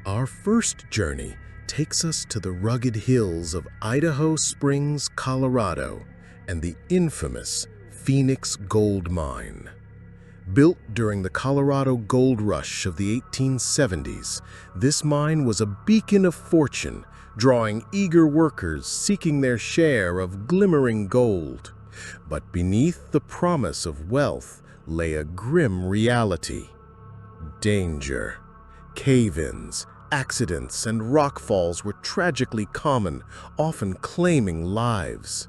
Our first journey takes us to the rugged hills of Idaho Springs, Colorado, and the infamous Phoenix Gold Mine. Built during the Colorado Gold Rush of the 1870s, this mine was a beacon of fortune, drawing eager workers seeking their share of glimmering gold. But beneath the promise of wealth lay a grim reality: danger. Cave-ins, accidents, and rockfalls were tragically common, often claiming lives.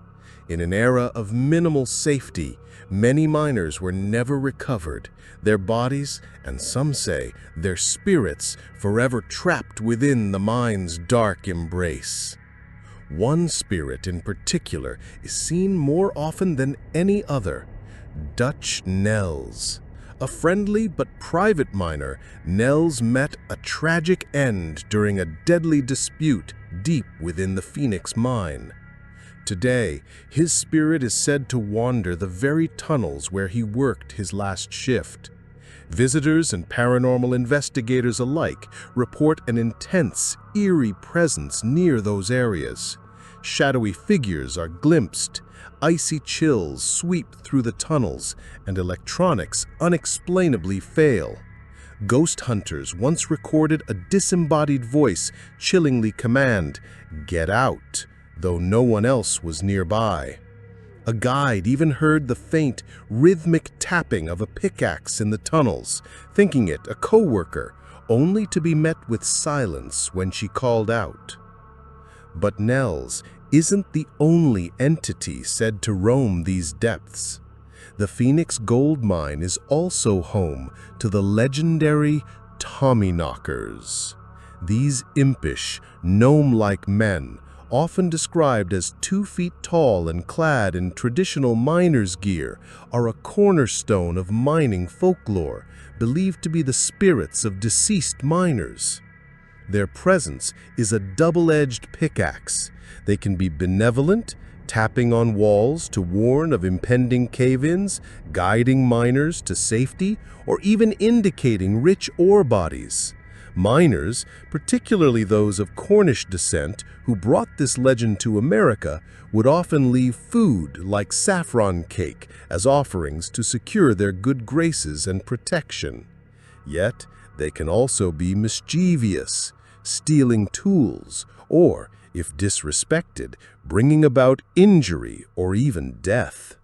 In an era of minimal safety, many miners were never recovered, their bodies, and some say their spirits, forever trapped within the mine's dark embrace. One spirit in particular is seen more often than any other: Dutch Nels. A friendly but private miner, Nels met a tragic end during a deadly dispute deep within the Phoenix mine. Today, his spirit is said to wander the very tunnels where he worked his last shift. Visitors and paranormal investigators alike report an intense, eerie presence near those areas. Shadowy figures are glimpsed, icy chills sweep through the tunnels, and electronics unexplainably fail. Ghost hunters once recorded a disembodied voice chillingly command, "Get out," though no one else was nearby. A guide even heard the faint, rhythmic tapping of a pickaxe in the tunnels, thinking it a coworker, only to be met with silence when she called out. But Nels isn't the only entity said to roam these depths. The Phoenix Gold Mine is also home to the legendary Tommyknockers. These impish, gnome-like men, often described as 2 feet tall and clad in traditional miner's gear, are a cornerstone of mining folklore, believed to be the spirits of deceased miners. Their presence is a double-edged pickaxe. They can be benevolent, tapping on walls to warn of impending cave-ins, guiding miners to safety, or even indicating rich ore bodies. Miners, particularly those of Cornish descent who brought this legend to America, would often leave food like saffron cake as offerings to secure their good graces and protection. Yet, they can also be mischievous, stealing tools, or, if disrespected, bringing about injury or even death.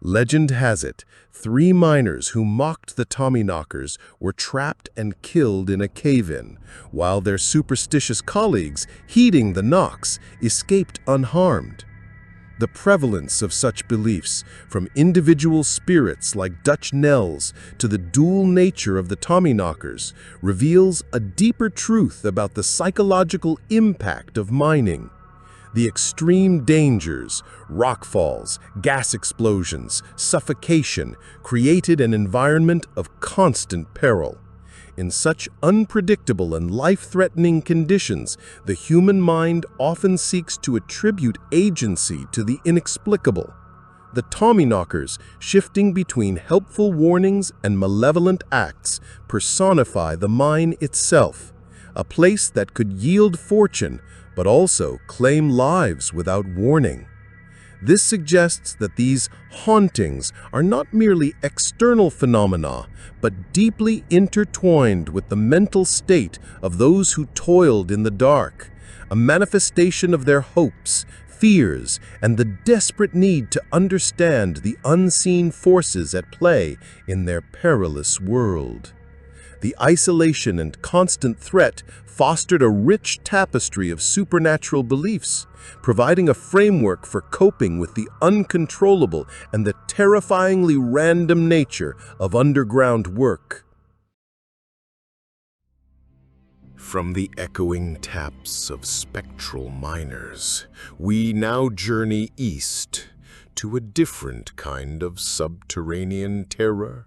Legend has it, 3 miners who mocked the Tommyknockers were trapped and killed in a cave-in, while their superstitious colleagues, heeding the knocks, escaped unharmed. The prevalence of such beliefs, from individual spirits like Dutch Nels to the dual nature of the Tommyknockers, reveals a deeper truth about the psychological impact of mining. The extreme dangers, rockfalls, gas explosions, suffocation, created an environment of constant peril. In such unpredictable and life-threatening conditions, the human mind often seeks to attribute agency to the inexplicable. The Tommyknockers, shifting between helpful warnings and malevolent acts, personify the mine itself, a place that could yield fortune but also claim lives without warning. This suggests that these hauntings are not merely external phenomena, but deeply intertwined with the mental state of those who toiled in the dark, a manifestation of their hopes, fears, and the desperate need to understand the unseen forces at play in their perilous world. The isolation and constant threat fostered a rich tapestry of supernatural beliefs, providing a framework for coping with the uncontrollable and the terrifyingly random nature of underground work. From the echoing taps of spectral miners, we now journey east to a different kind of subterranean terror.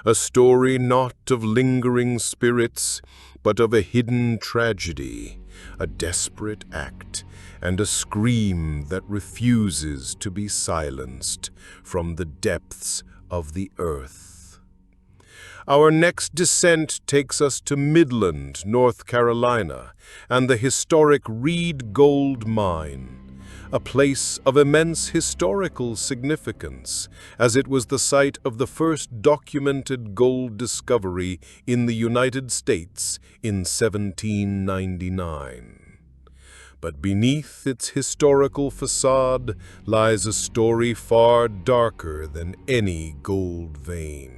A story not of lingering spirits, but of a hidden tragedy, a desperate act, and a scream that refuses to be silenced from the depths of the earth. Our next descent takes us to Midland, North Carolina, and the historic Reed Gold Mine, a place of immense historical significance, as it was the site of the first documented gold discovery in the United States in 1799. But beneath its historical facade lies a story far darker than any gold vein.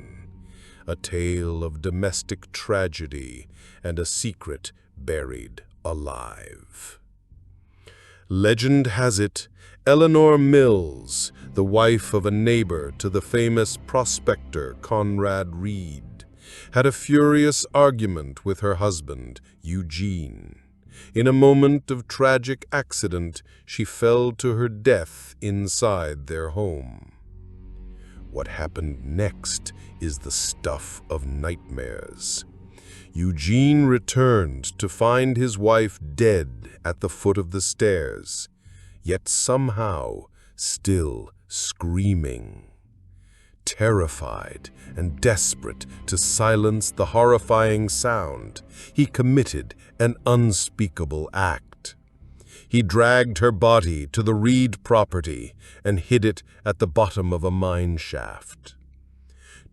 A tale of domestic tragedy and a secret buried alive. Legend has it, Eleanor Mills, the wife of a neighbor to the famous prospector Conrad Reed, had a furious argument with her husband, Eugene. In a moment of tragic accident, she fell to her death inside their home. What happened next is the stuff of nightmares. Eugene returned to find his wife dead at the foot of the stairs, yet somehow still screaming. Terrified and desperate to silence the horrifying sound, he committed an unspeakable act. He dragged her body to the Reed property and hid it at the bottom of a mine shaft.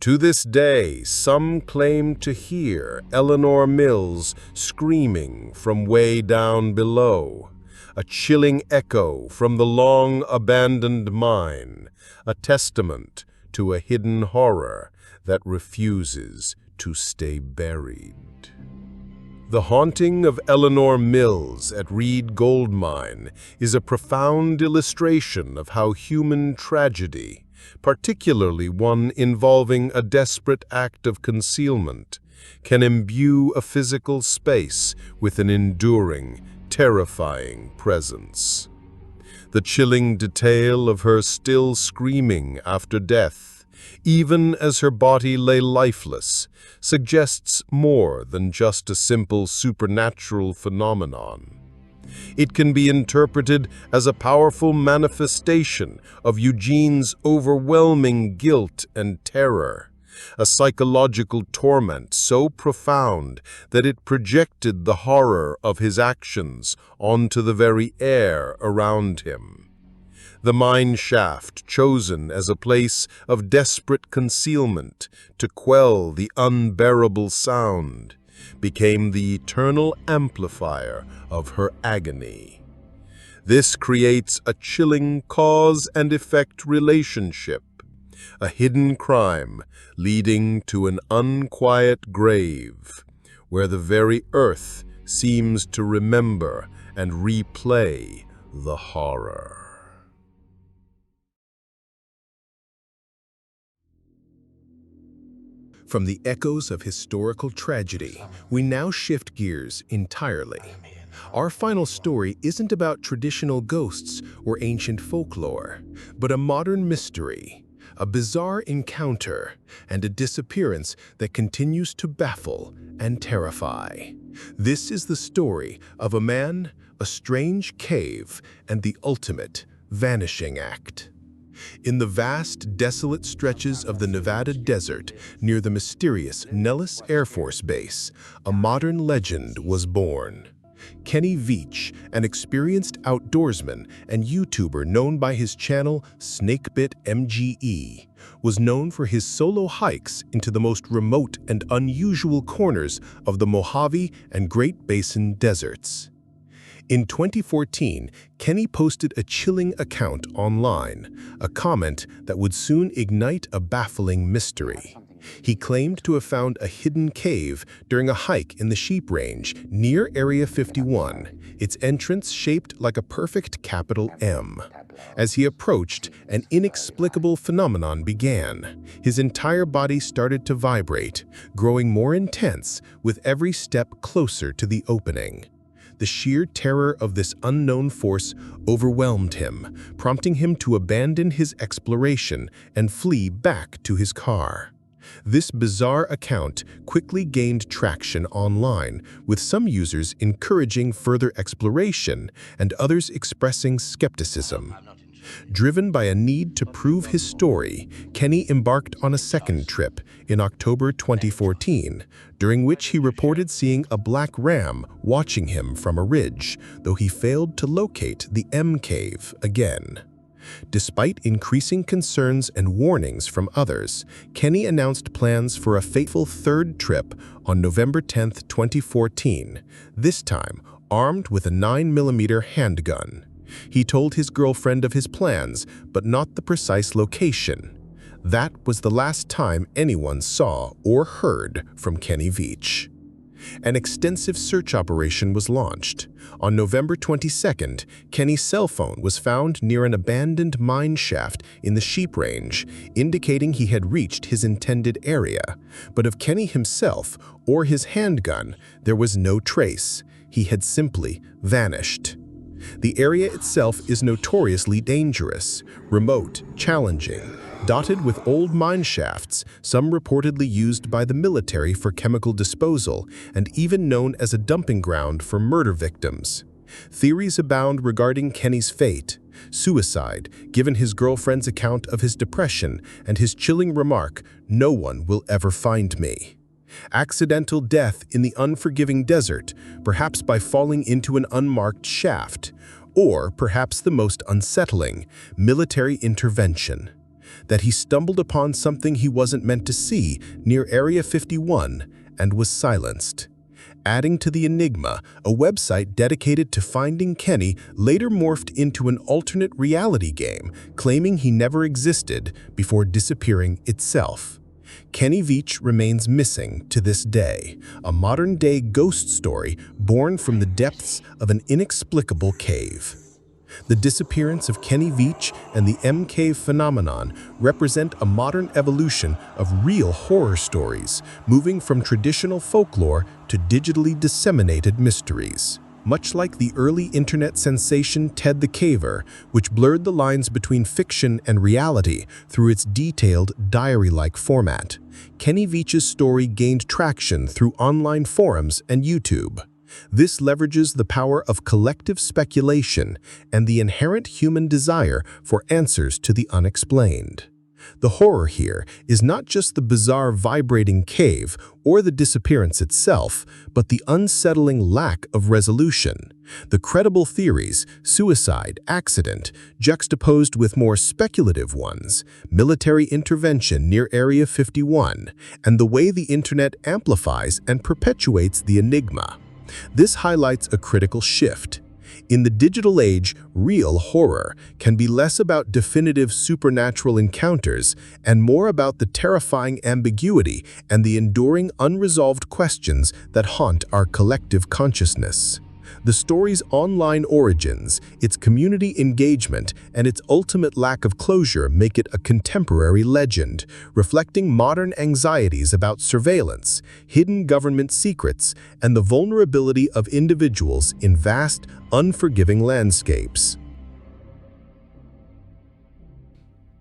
To this day, some claim to hear Eleanor Mills screaming from way down below, a chilling echo from the long-abandoned mine, a testament to a hidden horror that refuses to stay buried. The haunting of Eleanor Mills at Reed Gold Mine is a profound illustration of how human tragedy, particularly one involving a desperate act of concealment, can imbue a physical space with an enduring, terrifying presence. The chilling detail of her still screaming after death, even as her body lay lifeless, suggests more than just a simple supernatural phenomenon. It can be interpreted as a powerful manifestation of Eugene's overwhelming guilt and terror, a psychological torment so profound that it projected the horror of his actions onto the very air around him. The mine shaft, chosen as a place of desperate concealment to quell the unbearable sound, became the eternal amplifier of her agony. This creates a chilling cause and effect relationship, a hidden crime leading to an unquiet grave, where the very earth seems to remember and replay the horror. From the echoes of historical tragedy, we now shift gears entirely. Our final story isn't about traditional ghosts or ancient folklore, but a modern mystery, a bizarre encounter, and a disappearance that continues to baffle and terrify. This is the story of a man, a strange cave, and the ultimate vanishing act. In the vast, desolate stretches of the Nevada desert near the mysterious Nellis Air Force Base, a modern legend was born. Kenny Veach, an experienced outdoorsman and YouTuber known by his channel Snakebit MGE, was known for his solo hikes into the most remote and unusual corners of the Mojave and Great Basin deserts. In 2014, Kenny posted a chilling account online, a comment that would soon ignite a baffling mystery. He claimed to have found a hidden cave during a hike in the Sheep Range near Area 51, its entrance shaped like a perfect capital M. As he approached, an inexplicable phenomenon began. His entire body started to vibrate, growing more intense with every step closer to the opening. The sheer terror of this unknown force overwhelmed him, prompting him to abandon his exploration and flee back to his car. This bizarre account quickly gained traction online, with some users encouraging further exploration and others expressing skepticism. Driven by a need to prove his story, Kenny embarked on a second trip in October 2014, during which he reported seeing a black ram watching him from a ridge, though he failed to locate the M cave again. Despite increasing concerns and warnings from others, Kenny announced plans for a fateful third trip on November 10, 2014, this time armed with a 9mm handgun. He told his girlfriend of his plans, but not the precise location. That was the last time anyone saw or heard from Kenny Veach. An extensive search operation was launched. On November 22nd, Kenny's cell phone was found near an abandoned mine shaft in the Sheep Range, indicating he had reached his intended area. But of Kenny himself or his handgun, there was no trace. He had simply vanished. The area itself is notoriously dangerous, remote, challenging, dotted with old mine shafts, some reportedly used by the military for chemical disposal, and even known as a dumping ground for murder victims. Theories abound regarding Kenny's fate: suicide, given his girlfriend's account of his depression and his chilling remark, "No one will ever find me." Accidental death in the unforgiving desert, perhaps by falling into an unmarked shaft, or perhaps the most unsettling, military intervention. That he stumbled upon something he wasn't meant to see near Area 51 and was silenced. Adding to the enigma, a website dedicated to finding Kenny later morphed into an alternate reality game, claiming he never existed before disappearing itself. Kenny Veach remains missing to this day, a modern-day ghost story born from the depths of an inexplicable cave. The disappearance of Kenny Veach and the M Cave phenomenon represent a modern evolution of real horror stories, moving from traditional folklore to digitally disseminated mysteries. Much like the early internet sensation Ted the Caver, which blurred the lines between fiction and reality through its detailed, diary-like format, Kenny Veach's story gained traction through online forums and YouTube. This leverages the power of collective speculation and the inherent human desire for answers to the unexplained. The horror here is not just the bizarre vibrating cave or the disappearance itself, but the unsettling lack of resolution. The credible theories, suicide, accident, juxtaposed with more speculative ones, military intervention near Area 51, and the way the internet amplifies and perpetuates the enigma. This highlights a critical shift. In the digital age, real horror can be less about definitive supernatural encounters and more about the terrifying ambiguity and the enduring unresolved questions that haunt our collective consciousness. The story's online origins, its community engagement, and its ultimate lack of closure make it a contemporary legend, reflecting modern anxieties about surveillance, hidden government secrets, and the vulnerability of individuals in vast, unforgiving landscapes.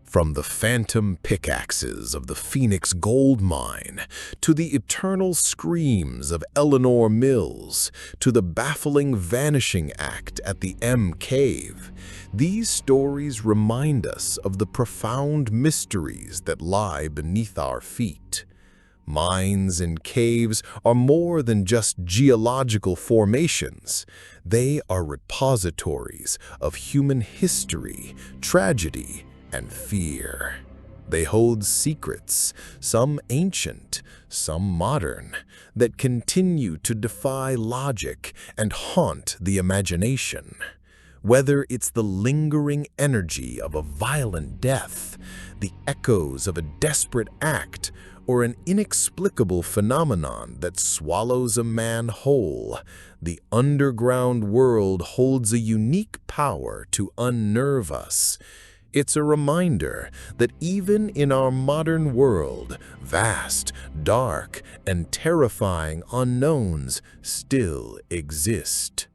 From the phantom pickaxes of the Phoenix gold mine, to the eternal screams of Eleanor Mills, to the baffling vanishing act at the M Cave, these stories remind us of the profound mysteries that lie beneath our feet. Mines and caves are more than just geological formations. They are repositories of human history, tragedy, and fear. They hold secrets, some ancient, some modern, that continue to defy logic and haunt the imagination. Whether it's the lingering energy of a violent death, the echoes of a desperate act, or an inexplicable phenomenon that swallows a man whole, the underground world holds a unique power to unnerve us. It's a reminder that even in our modern world, vast, dark, and terrifying unknowns still exist.